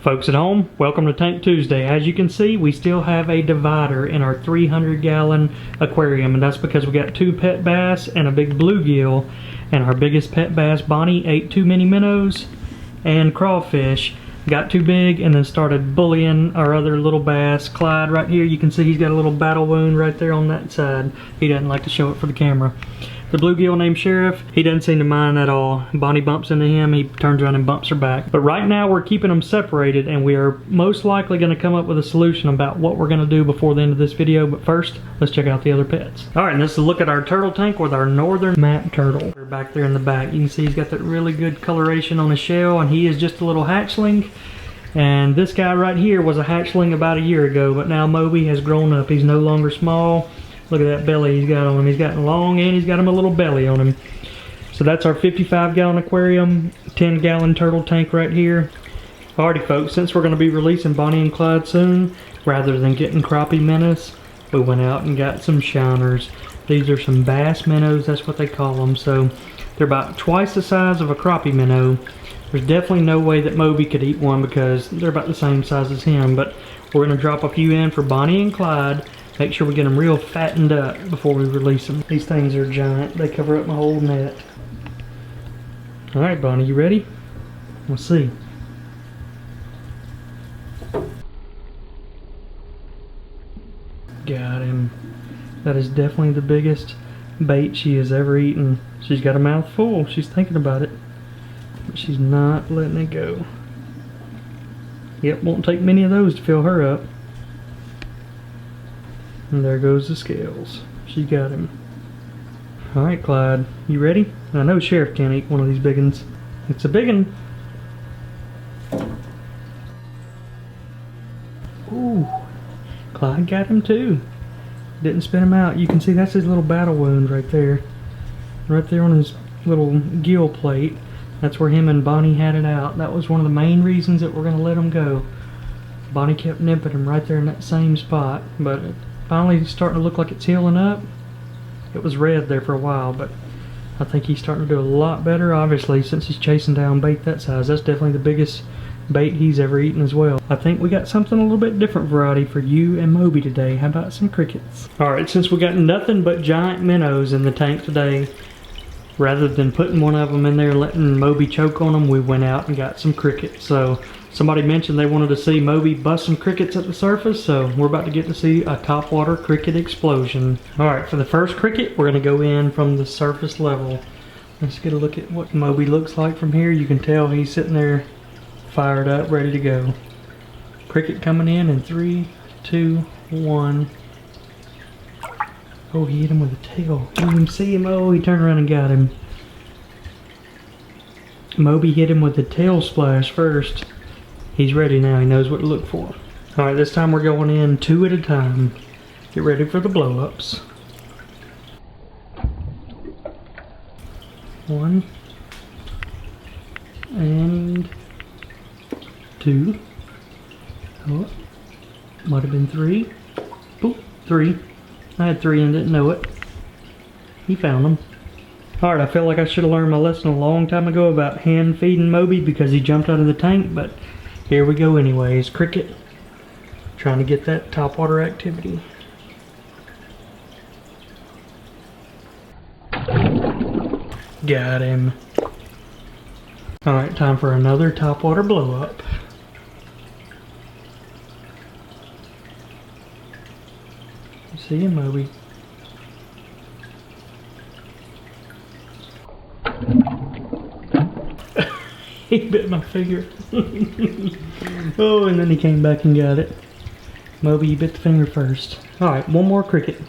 Folks at home, welcome to Tank Tuesday. As you can see, we still have a divider in our 300-gallon aquarium, and that's because we got two pet bass and a big bluegill, and our biggest pet bass, Bonnie, ate too many minnows and crawfish, got too big, and then started bullying our other little bass. Clyde right here, you can see he's got a little battle wound right there on that side. He doesn't like to show it for the camera. The bluegill named Sheriff, he doesn't seem to mind at all. Bonnie bumps into him, he turns around and bumps her back. But right now we're keeping them separated, and we are most likely going to come up with a solution about what we're going to do before the end of this video. But first, let's check out the other pets. Alright, and this is a look at our turtle tank with our northern map turtle. Back there in the back, you can see he's got that really good coloration on his shell, and he is just a little hatchling. And this guy right here was a hatchling about a year ago, but now Moby has grown up. He's no longer small. Look at that belly he's got on him. He's gotten long and he's got him a little belly on him. So that's our 55-gallon aquarium, 10-gallon turtle tank right here. Alrighty folks, since we're going to be releasing Bonnie and Clyde soon, rather than getting crappie minnows, we went out and got some shiners. These are some bass minnows, that's what they call them. So they're about twice the size of a crappie minnow. There's definitely no way that Moby could eat one because they're about the same size as him, but we're going to drop a few in for Bonnie and Clyde. Make sure we get them real fattened up before we release them. These things are giant. They cover up my whole net. Alright, Bonnie, you ready? Let's see. Got him. That is definitely the biggest bait she has ever eaten. She's got a mouth full. She's thinking about it. But she's not letting it go. Yep, won't take many of those to fill her up. And there goes the scales. She got him. Alright, Clyde, you ready? I know Sheriff can't eat one of these big ones. It's a big one. Ooh, Clyde got him too. Didn't spit him out. You can see that's his little battle wound right there. Right there on his little gill plate. That's where him and Bonnie had it out. That was one of the main reasons that we're going to let him go. Bonnie kept nipping him right there in that same spot, but finally it's starting to look like it's healing up. It was red there for a while, but I think he's starting to do a lot better, obviously, since he's chasing down bait that size. That's definitely the biggest bait he's ever eaten as well. I think we got something a little bit different variety for you and Moby today. How about some crickets? Alright, since we got nothing but giant minnows in the tank today, rather than putting one of them in there and letting Moby choke on them, we went out and got some crickets. So somebody mentioned they wanted to see Moby bust some crickets at the surface, so we're about to get to see a topwater cricket explosion. Alright, for the first cricket, we're going to go in from the surface level. Let's get a look at what Moby looks like from here. You can tell he's sitting there fired up, ready to go. Cricket coming in 3, 2, 1. Oh, he hit him with a tail. You can see him. Oh, he turned around and got him. Moby hit him with the tail splash first. He's ready now. He knows what to look for. Alright, this time we're going in 2 at a time. Get ready for the blow-ups. 1 and 2. Oh, might have been 3. Boop, 3. I had 3 and didn't know it. He found them. Alright, I feel like I should have learned my lesson a long time ago about hand feeding Moby because he jumped out of the tank, but here we go anyways. Cricket. Trying to get that topwater activity. Got him. Alright, time for another topwater blow up. See you, Moby. He bit my finger. Oh, and then he came back and got it. Moby, you bit the finger first. Alright, one more cricket.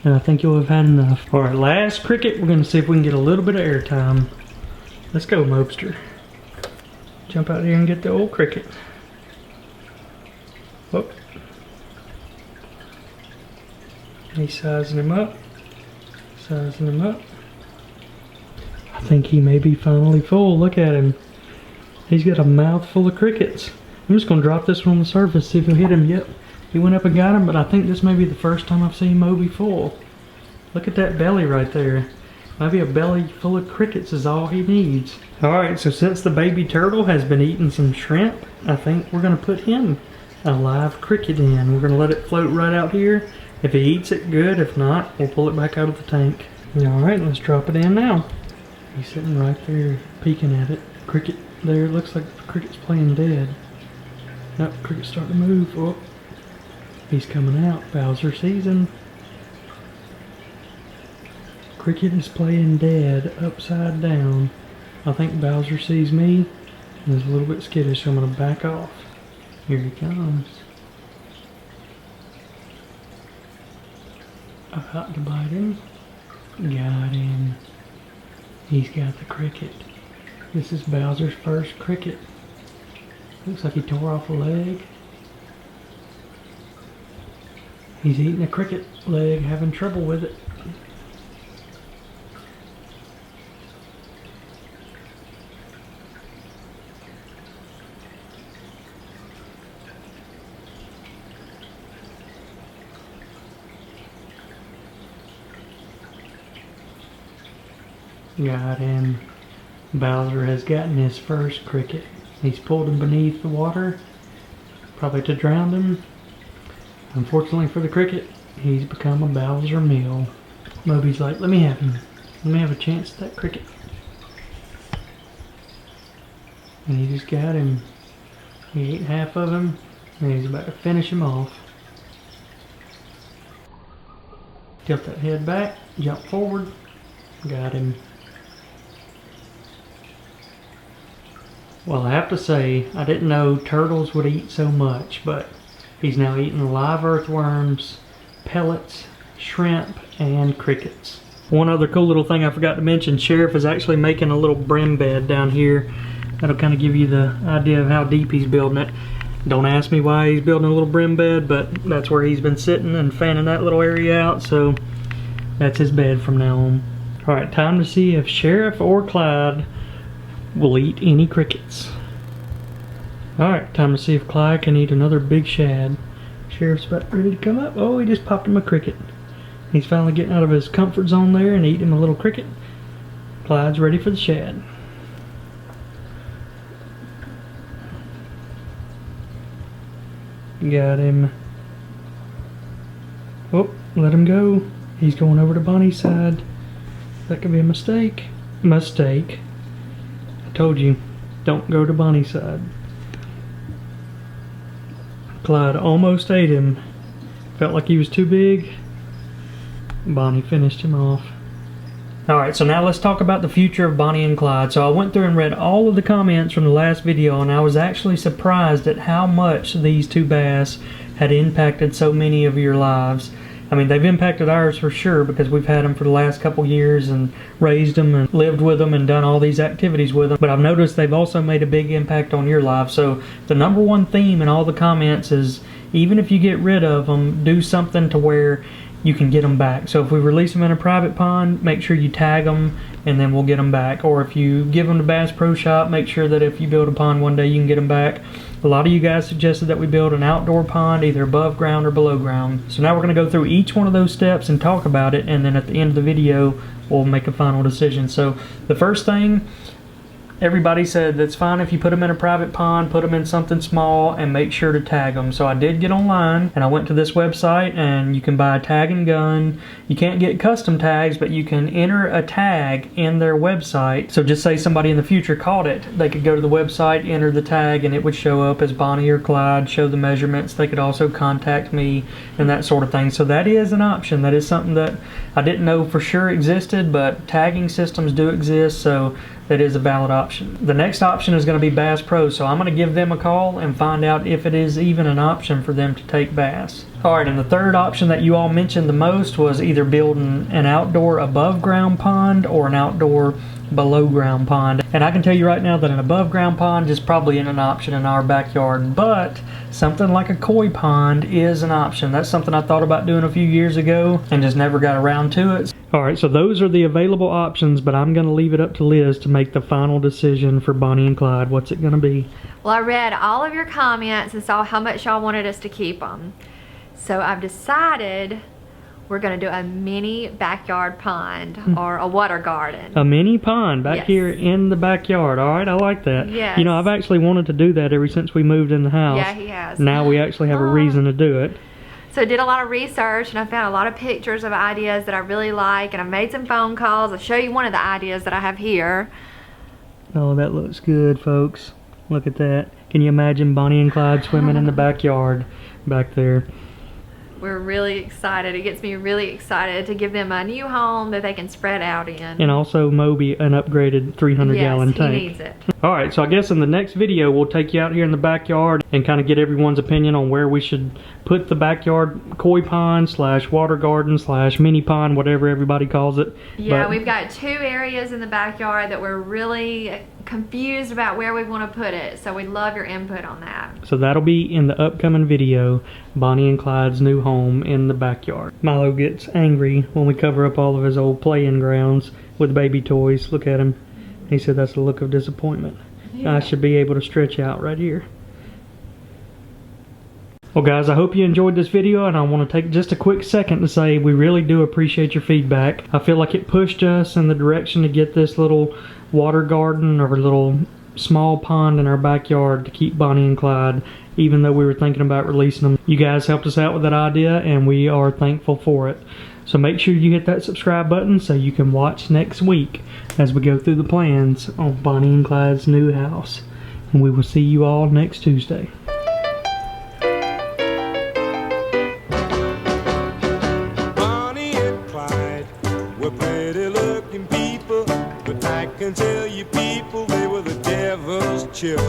And I think you'll have had enough. Alright, last cricket. We're going to see if we can get a little bit of air time. Let's go, Mobster. Jump out here and get the old cricket. Whoop. He's sizing him up. Sizing him up. I think he may be finally full. Look at him. He's got a mouthful of crickets. I'm just going to drop this one on the surface, see if he'll hit him. Yep, he went up and got him, but I think this may be the first time I've seen Moby full. Look at that belly right there. Maybe a belly full of crickets is all he needs. Alright, so since the baby turtle has been eating some shrimp, I think we're going to put him a live cricket in. We're going to let it float right out here. If he eats it, good. If not, we'll pull it back out of the tank. Alright, let's drop it in now. He's sitting right there peeking at it. Cricket there, looks like the cricket's playing dead. Nope, cricket's starting to move. Oh, he's coming out. Bowser sees him. Cricket is playing dead, upside down. I think Bowser sees me and is a little bit skittish, so I'm going to back off. Here he comes. About to bite him. Got him. He's got the cricket. This is Bowser's first cricket. Looks like he tore off a leg. He's eating a cricket leg, having trouble with it. Got him. Bowser has gotten his first cricket. He's pulled him beneath the water, probably to drown him. Unfortunately for the cricket, he's become a Bowser meal. Moby's like, let me have him. Let me have a chance at that cricket. And he just got him. He ate half of him, and he's about to finish him off. Tilt that head back, jump forward, got him. Well, I have to say, I didn't know turtles would eat so much, but he's now eating live earthworms, pellets, shrimp, and crickets. One other cool little thing I forgot to mention, Sheriff is actually making a little brim bed down here. That'll kind of give you the idea of how deep he's building it. Don't ask me why he's building a little brim bed, but that's where he's been sitting and fanning that little area out, so that's his bed from now on. Alright, time to see if Sheriff or Clyde will eat any crickets. Alright, time to see if Clyde can eat another big shad. Sheriff's about ready to come up. Oh, he just popped him a cricket. He's finally getting out of his comfort zone there and eating a little cricket. Clyde's ready for the shad. Got him. Oh, let him go. He's going over to Bonnie's side. That could be a mistake. Mistake. Told you, don't go to Bonnie's side. Clyde almost ate him. Felt like he was too big. Bonnie finished him off. Alright, so now let's talk about the future of Bonnie and Clyde. So I went through and read all of the comments from the last video, and I was actually surprised at how much these two bass had impacted so many of your lives. I mean, they've impacted ours for sure, because we've had them for the last couple years and raised them and lived with them and done all these activities with them. But I've noticed they've also made a big impact on your life. So the #1 theme in all the comments is, even if you get rid of them, do something to where you can get them back. So if we release them in a private pond, make sure you tag them and then we'll get them back. Or if you give them to Bass Pro Shop, make sure that if you build a pond one day, you can get them back. A lot of you guys suggested that we build an outdoor pond, either above ground or below ground. So now we're going to go through each one of those steps and talk about it, and then at the end of the video, we'll make a final decision. So the first thing, everybody said that's fine if you put them in a private pond, put them in something small, and make sure to tag them. So I did get online, and I went to this website, and you can buy a tag and gun. You can't get custom tags, but you can enter a tag in their website. So just say somebody in the future caught it, they could go to the website, enter the tag, and it would show up as Bonnie or Clyde, show the measurements. They could also contact me and that sort of thing. So that is an option. That is something that I didn't know for sure existed, but tagging systems do exist, so that is a valid option. The next option is going to be Bass Pro, so I'm going to give them a call and find out if it is even an option for them to take bass. Alright, and the third option that you all mentioned the most was either building an outdoor above ground pond or an outdoor below ground pond. And I can tell you right now that an above ground pond is probably an option in our backyard, but something like a koi pond is an option. That's something I thought about doing a few years ago and just never got around to it. Alright, so those are the available options, but I'm going to leave it up to Liz to make the final decision for Bonnie and Clyde. What's it going to be? Well, I read all of your comments and saw how much y'all wanted us to keep them. So I've decided we're going to do a mini backyard pond or a water garden. A mini pond back Yes. here in the backyard. All right, I like that. Yes. You know, I've actually wanted to do that ever since we moved in the house. Yeah, he has. Now we actually have a reason to do it. So I did a lot of research and I found a lot of pictures of ideas that I really like, and I made some phone calls. I'll show you one of the ideas that I have here. Oh, that looks good, folks. Look at that. Can you imagine Bonnie and Clyde swimming in the backyard back there? We're really excited. It gets me really excited to give them a new home that they can spread out in. And also Moby an upgraded 300-gallon tank. Yes, he needs it. Alright, so I guess in the next video we'll take you out here in the backyard and kind of get everyone's opinion on where we should put the backyard koi pond / water garden / mini pond, whatever everybody calls it. Yeah, But we've got 2 areas in the backyard that we're really confused about where we want to put it. So we'd love your input on that. so that'll be in the upcoming video, Bonnie and Clyde's new home in the backyard. Milo gets angry when we cover up all of his old playing grounds with baby toys. Look at him. He said that's a look of disappointment. Yeah. I should be able to stretch out right here. Well guys, I hope you enjoyed this video, and I want to take just a quick second to say we really do appreciate your feedback. I feel like it pushed us in the direction to get this little water garden or little small pond in our backyard to keep Bonnie and Clyde, even though we were thinking about releasing them. You guys helped us out with that idea and we are thankful for it. So make sure you hit that subscribe button so you can watch next week as we go through the plans on Bonnie and Clyde's new house. And we will see you all next Tuesday. Bonnie and Clyde were pretty looking people, but I can tell you people they were the devil's children.